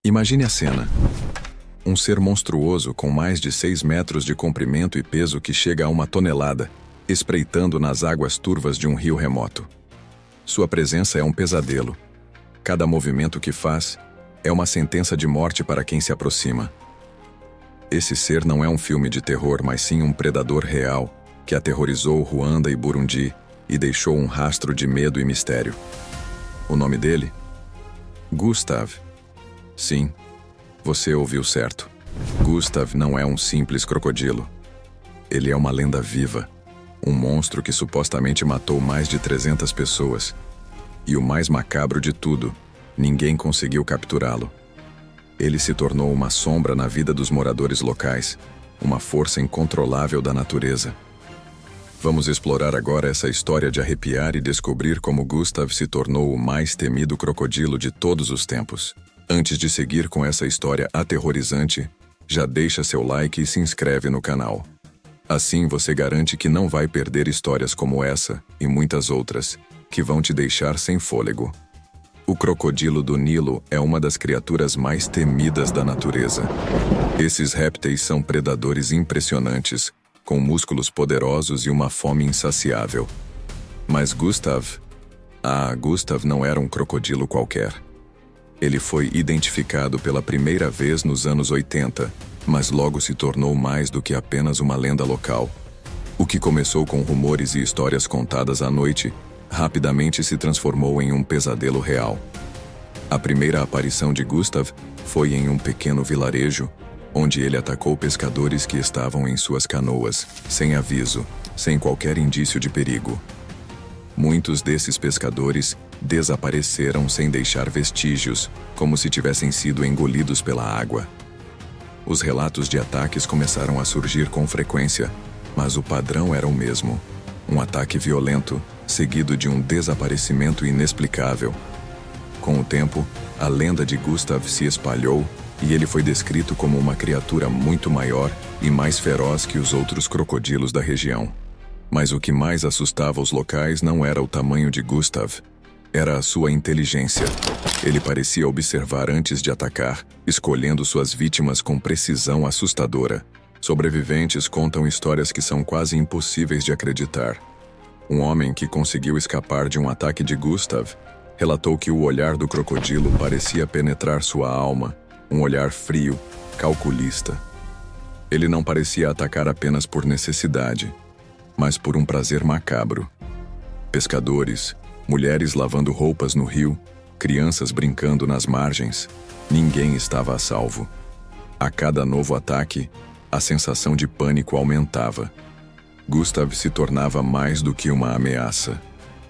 Imagine a cena. Um ser monstruoso com mais de 6 metros de comprimento e peso que chega a 1 tonelada, espreitando nas águas turvas de um rio remoto. Sua presença é um pesadelo. Cada movimento que faz é uma sentença de morte para quem se aproxima. Esse ser não é um filme de terror, mas sim um predador real que aterrorizou Ruanda e Burundi e deixou um rastro de medo e mistério. O nome dele? Gustav. Sim, você ouviu certo. Gustav não é um simples crocodilo. Ele é uma lenda viva, um monstro que supostamente matou mais de 300 pessoas. E o mais macabro de tudo, ninguém conseguiu capturá-lo. Ele se tornou uma sombra na vida dos moradores locais, uma força incontrolável da natureza. Vamos explorar agora essa história de arrepiar e descobrir como Gustav se tornou o mais temido crocodilo de todos os tempos. Antes de seguir com essa história aterrorizante, já deixa seu like e se inscreve no canal. Assim você garante que não vai perder histórias como essa e muitas outras, que vão te deixar sem fôlego. O crocodilo do Nilo é uma das criaturas mais temidas da natureza. Esses répteis são predadores impressionantes, com músculos poderosos e uma fome insaciável. Mas Gustav não era um crocodilo qualquer. Ele foi identificado pela primeira vez nos anos 80, mas logo se tornou mais do que apenas uma lenda local. O que começou com rumores e histórias contadas à noite, rapidamente se transformou em um pesadelo real. A primeira aparição de Gustav foi em um pequeno vilarejo, onde ele atacou pescadores que estavam em suas canoas, sem aviso, sem qualquer indício de perigo. Muitos desses pescadores desapareceram sem deixar vestígios, como se tivessem sido engolidos pela água. Os relatos de ataques começaram a surgir com frequência, mas o padrão era o mesmo: um ataque violento, seguido de um desaparecimento inexplicável. Com o tempo, a lenda de Gustav se espalhou e ele foi descrito como uma criatura muito maior e mais feroz que os outros crocodilos da região. Mas o que mais assustava os locais não era o tamanho de Gustav, era a sua inteligência. Ele parecia observar antes de atacar, escolhendo suas vítimas com precisão assustadora. Sobreviventes contam histórias que são quase impossíveis de acreditar. Um homem que conseguiu escapar de um ataque de Gustav relatou que o olhar do crocodilo parecia penetrar sua alma, um olhar frio, calculista. Ele não parecia atacar apenas por necessidade, mas por um prazer macabro. Pescadores, mulheres lavando roupas no rio, crianças brincando nas margens, ninguém estava a salvo. A cada novo ataque, a sensação de pânico aumentava. Gustav se tornava mais do que uma ameaça.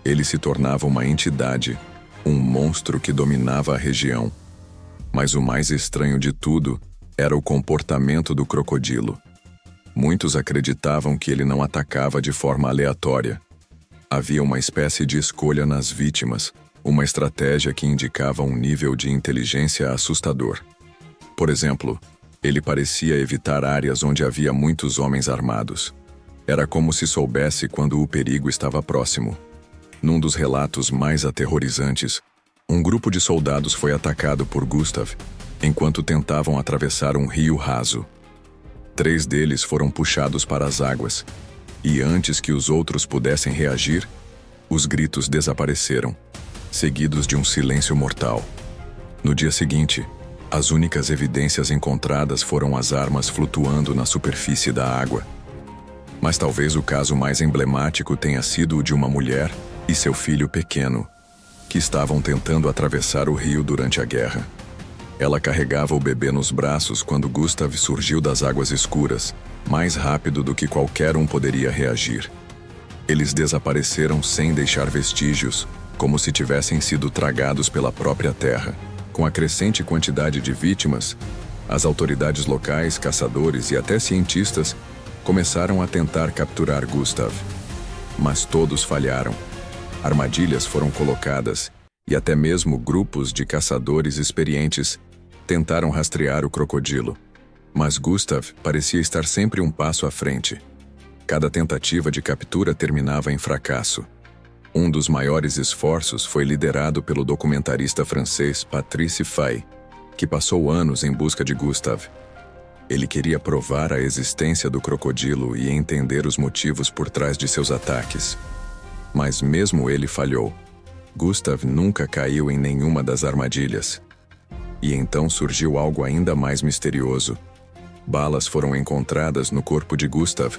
Ele se tornava uma entidade, um monstro que dominava a região. Mas o mais estranho de tudo era o comportamento do crocodilo. Muitos acreditavam que ele não atacava de forma aleatória. Havia uma espécie de escolha nas vítimas, uma estratégia que indicava um nível de inteligência assustador. Por exemplo, ele parecia evitar áreas onde havia muitos homens armados. Era como se soubesse quando o perigo estava próximo. Num dos relatos mais aterrorizantes, um grupo de soldados foi atacado por Gustav enquanto tentavam atravessar um rio raso. 3 deles foram puxados para as águas, e antes que os outros pudessem reagir, os gritos desapareceram, seguidos de um silêncio mortal. No dia seguinte, as únicas evidências encontradas foram as armas flutuando na superfície da água. Mas talvez o caso mais emblemático tenha sido o de uma mulher e seu filho pequeno, que estavam tentando atravessar o rio durante a guerra. Ela carregava o bebê nos braços quando Gustav surgiu das águas escuras, mais rápido do que qualquer um poderia reagir. Eles desapareceram sem deixar vestígios, como se tivessem sido tragados pela própria terra. Com a crescente quantidade de vítimas, as autoridades locais, caçadores e até cientistas começaram a tentar capturar Gustav. Mas todos falharam. Armadilhas foram colocadas e até mesmo grupos de caçadores experientes tentaram rastrear o crocodilo. Mas Gustav parecia estar sempre um passo à frente. Cada tentativa de captura terminava em fracasso. Um dos maiores esforços foi liderado pelo documentarista francês Patrice Faye. que passou anos em busca de Gustav. Ele queria provar a existência do crocodilo e entender os motivos por trás de seus ataques. Mas mesmo ele falhou. Gustav nunca caiu em nenhuma das armadilhas. E então surgiu algo ainda mais misterioso. Balas foram encontradas no corpo de Gustav,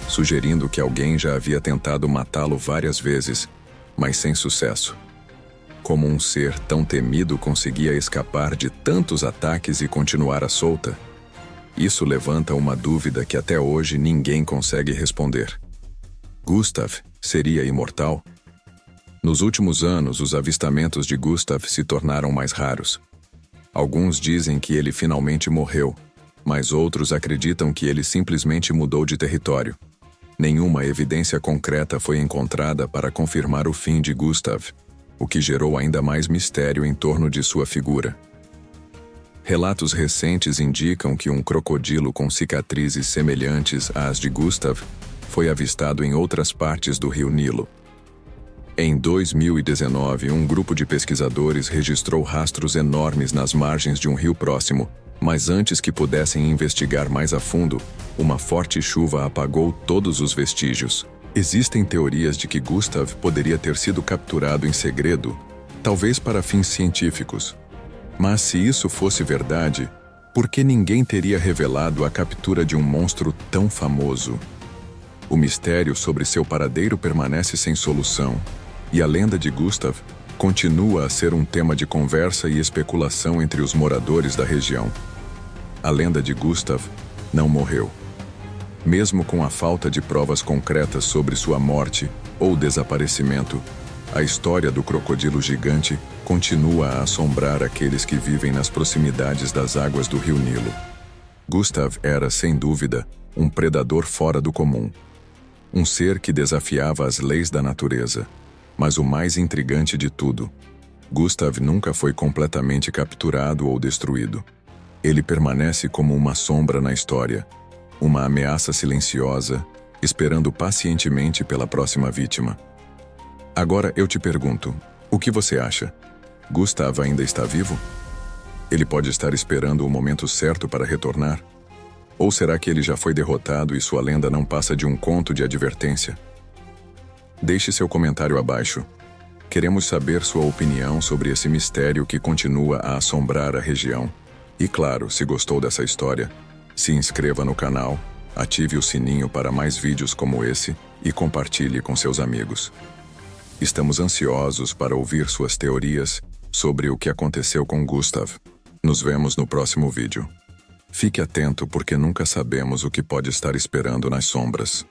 sugerindo que alguém já havia tentado matá-lo várias vezes, mas sem sucesso. Como um ser tão temido conseguia escapar de tantos ataques e continuar à solta? Isso levanta uma dúvida que até hoje ninguém consegue responder. Gustav seria imortal? Nos últimos anos, os avistamentos de Gustav se tornaram mais raros. Alguns dizem que ele finalmente morreu, mas outros acreditam que ele simplesmente mudou de território. Nenhuma evidência concreta foi encontrada para confirmar o fim de Gustav, o que gerou ainda mais mistério em torno de sua figura. Relatos recentes indicam que um crocodilo com cicatrizes semelhantes às de Gustav foi avistado em outras partes do rio Nilo. Em 2019, um grupo de pesquisadores registrou rastros enormes nas margens de um rio próximo, mas antes que pudessem investigar mais a fundo, uma forte chuva apagou todos os vestígios. Existem teorias de que Gustav poderia ter sido capturado em segredo, talvez para fins científicos. Mas se isso fosse verdade, por que ninguém teria revelado a captura de um monstro tão famoso? O mistério sobre seu paradeiro permanece sem solução, e a lenda de Gustav continua a ser um tema de conversa e especulação entre os moradores da região. A lenda de Gustav não morreu. Mesmo com a falta de provas concretas sobre sua morte ou desaparecimento, a história do crocodilo gigante continua a assombrar aqueles que vivem nas proximidades das águas do rio Nilo. Gustav era, sem dúvida, um predador fora do comum. Um ser que desafiava as leis da natureza. Mas o mais intrigante de tudo, Gustav nunca foi completamente capturado ou destruído. Ele permanece como uma sombra na história, uma ameaça silenciosa, esperando pacientemente pela próxima vítima. Agora eu te pergunto, o que você acha? Gustav ainda está vivo? Ele pode estar esperando o momento certo para retornar? Ou será que ele já foi derrotado e sua lenda não passa de um conto de advertência? Deixe seu comentário abaixo. Queremos saber sua opinião sobre esse mistério que continua a assombrar a região. E claro, se gostou dessa história, se inscreva no canal, ative o sininho para mais vídeos como esse e compartilhe com seus amigos. Estamos ansiosos para ouvir suas teorias sobre o que aconteceu com Gustav. Nos vemos no próximo vídeo. Fique atento porque nunca sabemos o que pode estar esperando nas sombras.